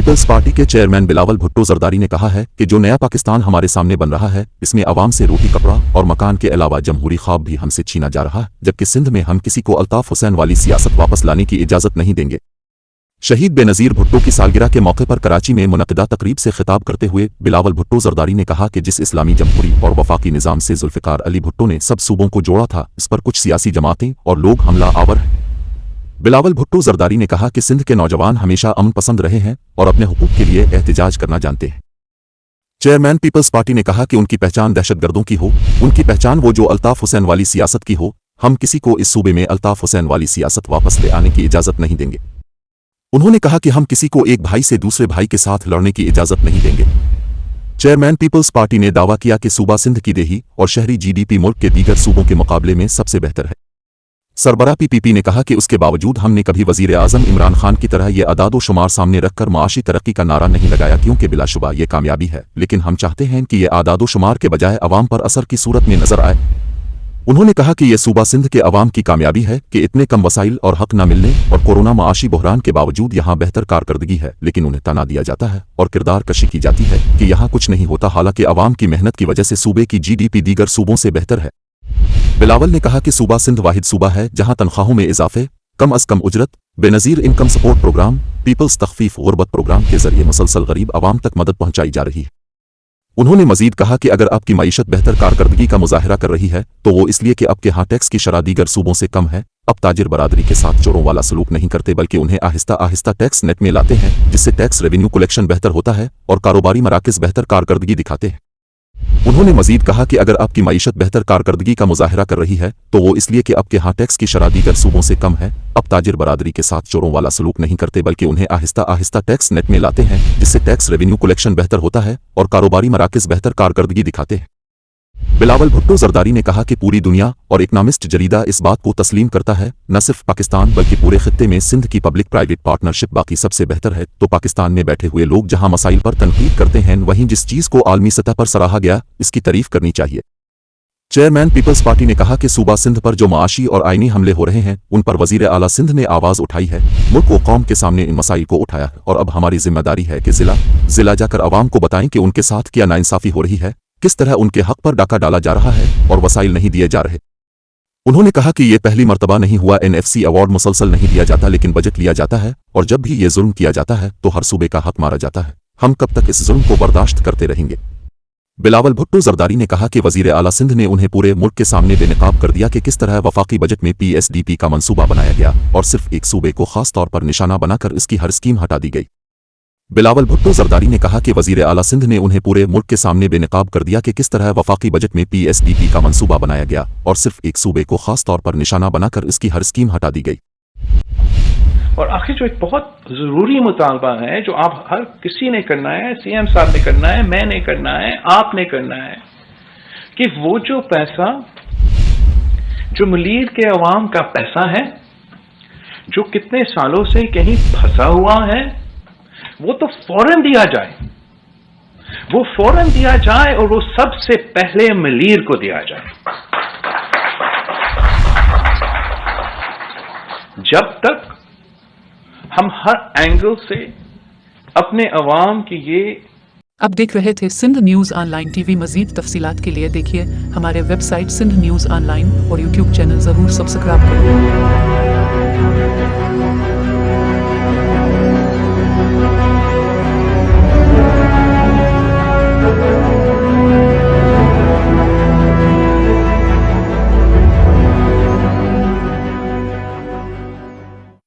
Peoples party के chairman Bilawal Bhutto Zardari ने कहा है कि जो नया पाकिस्तान हमारे सामने बन रहा है, इसमें अवाम से रोटी कपड़ा और मकान के अलावा जमहूरी ख्वाब भी हमसे छीना जा रहा है, जबकि सिंध में हम किसी को अल्ताफ हुसैन वाली सियासत वापस लाने की इजाजत नहीं देंगे। शहीद बेनज़ीर भुट्टो की सालगिरह के मौके पर कराची में मुनक़िदा तकरीब से खिताब करते हुए बिलावल भुट्टो जरदारी ने कहा कि जिस इस्लामी जमहूरी और वफाकी निज़ाम से जुल्फ़िकार अली भुट्टो ने सब सूबों को जोड़ा था, इस पर कुछ सियासी जमातें और लोग हमला आवर हैं। बिलावल भुट्टो जरदारी ने कहा कि सिंध के नौजवान हमेशा अमन पसंद रहे हैं और अपने हुकूक के लिए एहतिजाज करना जानते हैं। चेयरमैन पीपल्स पार्टी ने कहा कि उनकी पहचान दहशतगर्दों की हो, उनकी पहचान वो जो अल्ताफ हुसैन वाली सियासत की हो। हम किसी को इस सूबे में अल्ताफ हुसैन वाली सियासत वापस ले आने की इजाजत नहीं देंगे। उन्होंने कहा कि हम किसी को एक भाई से दूसरे भाई के साथ लड़ने की इजाजत नहीं देंगे। चेयरमैन पीपल्स पार्टी ने दावा किया कि सूबा सिंध की देही और शहरी जीडीपी मुल्क के दीगर सूबों के मुकाबले में सबसे बेहतर है। सरबराह पीपीपी ने कहा कि उसके बावजूद हमने कभी वजीर आजम इमरान खान की तरह ये अदादो शुमार सामने रखकर माशी तरक्की का नारा नहीं लगाया, क्योंकि बिलाशुबा ये कामयाबी है, लेकिन हम चाहते हैं कि ये अदादो शुमार के बजाय अवाम पर असर की सूरत में नजर आए। उन्होंने कहा कि यह सूबा सिंध के अवाम की कामयाबी है कि इतने कम वसाइल और हक न मिलने और कोरोना माशी बहरान के बावजूद यहाँ बेहतर कारकर्दगी है, लेकिन उन्हें तना दिया जाता है और किरदार कशी की जाती है कि यहाँ कुछ नहीं होता, हालांकि अवाम की मेहनत की वजह से सूबे की जीडीपी दीगर सूबों से बेहतर है। बिलावल ने कहा कि सूबा सिंध वाहिद सूबा है जहाँ तनख्वाहों में इजाफे, कम अज कम उजरत, Benazir income support programme, people's तखफीफ गुर्बत प्रोग्राम के जरिए मुसलसल गरीब अवाम तक मदद पहुंचाई जा रही है। उन्होंने मजीद कहा कि अगर आपकी मईशत बेहतर कारकर्दगी का मुजाहरा कर रही है तो वो इसलिए कि आपके यहाँ टैक्स की शरह दीगर सूबों से कम है। अब ताजिर बरादरी के साथ चोरों वाला सलूक नहीं करते, बल्कि उन्हें आहिस्ता आहिस्ता टैक्स नेट में लाते हैं, जिससे टैक्स रेवेन्यू कलेक्शन बेहतर होता है और कारोबारी मराकज़ बेहतर कारकर्दगी दिखाते हैं। उन्होंने मजीद कहा कि अगर आपकी मईशत बेहतर कारकर्दगी का मुजाहरा कर रही है तो वो इसलिए कि आपके यहाँ टैक्स की शरह दीगर सूबों से कम है। अब ताजिर बरादरी के साथ चोरों वाला सलूक नहीं करते, बल्कि उन्हें आहिस्ता आहिस्ता टैक्स नेट में लाते हैं, जिससे टैक्स रेवेन्यू कलेक्शन बेहतर होता है और कारोबारी मराकज़ बेहतर कारकर्दगी दिखाते हैं। बिलावल भुट्टो जरदारी ने कहा कि पूरी दुनिया और इकनॉमिस्ट जरीदा इस बात को तस्लीम करता है, न सिर्फ पाकिस्तान बल्कि पूरे खित्ते में सिंध की पब्लिक प्राइवेट पार्टनरशिप बाकी सबसे बेहतर है। तो पाकिस्तान में बैठे हुए लोग जहां मसाइल पर तनकीद करते हैं, वहीं जिस चीज को आलमी सतह पर सराहा गया, इसकी तारीफ करनी चाहिए। चेयरमैन पीपल्स पार्टी ने कहा कि सूबा सिंध पर जो माशी और आईनी हमले हो रहे हैं, उन पर वजीर आला सिंध ने आवाज उठाई है, मुल्क व कौम के सामने इन मसाइल को उठाया है और अब हमारी जिम्मेदारी है कि जिला जाकर अवाम को बताएं कि उनके साथ क्या नाइंसाफी हो रही है, किस तरह उनके हक पर डाका डाला जा रहा है और वसाइल नहीं दिए जा रहे। उन्होंने कहा कि यह पहली मर्तबा नहीं हुआ, एनएफसी अवार्ड मुसलसल नहीं दिया जाता, लेकिन बजट लिया जाता है और जब भी ये जुल्म किया जाता है तो हर सूबे का हक मारा जाता है। हम कब तक इस जुल्म को बर्दाश्त करते रहेंगे। बिलावल भुट्टो जरदारी ने कहा कि वजीर आला सिंध ने उन्हें पूरे मुल्क के सामने बेनकाब कर दिया कि किस तरह वफाकी बजट में पीएसडीपी का मंसूबा बनाया गया और सिर्फ एक सूबे को खास तौर पर निशाना बनाकर इसकी हर स्कीम हटा दी गई। बिलावल भुट्टो जरदारी ने कहा कि वजीर आला सिंध ने उन्हें पूरे मुल्क के सामने बेनकाब कर दिया कि किस तरह वफाकी बजट में पीएसडीपी का मंसूबा बनाया गया और सिर्फ एक सूबे को खास तौर पर निशाना बनाकर इसकी हर स्कीम हटा दी गई। और आखिर जो एक बहुत जरूरी मुतालबा है, जो आप हर किसी ने करना है, सीएम साहब ने करना है, मैंने करना है, आपने करना है, कि वो जो पैसा जो मुलीर के अवाम का पैसा है, जो कितने सालों से कहीं फंसा हुआ है, वो तो फौरन दिया जाए, वो फौरन दिया जाए और वो सबसे पहले मुलीर को दिया जाए। जब तक हम हर एंगल से अपने अवाम की ये। अब देख रहे थे सिंध न्यूज़ ऑनलाइन टीवी। मजीद तफसीलात के लिए देखिए हमारे वेबसाइट सिंध न्यूज़ ऑनलाइन और यूट्यूब चैनल जरूर सब्सक्राइब करें।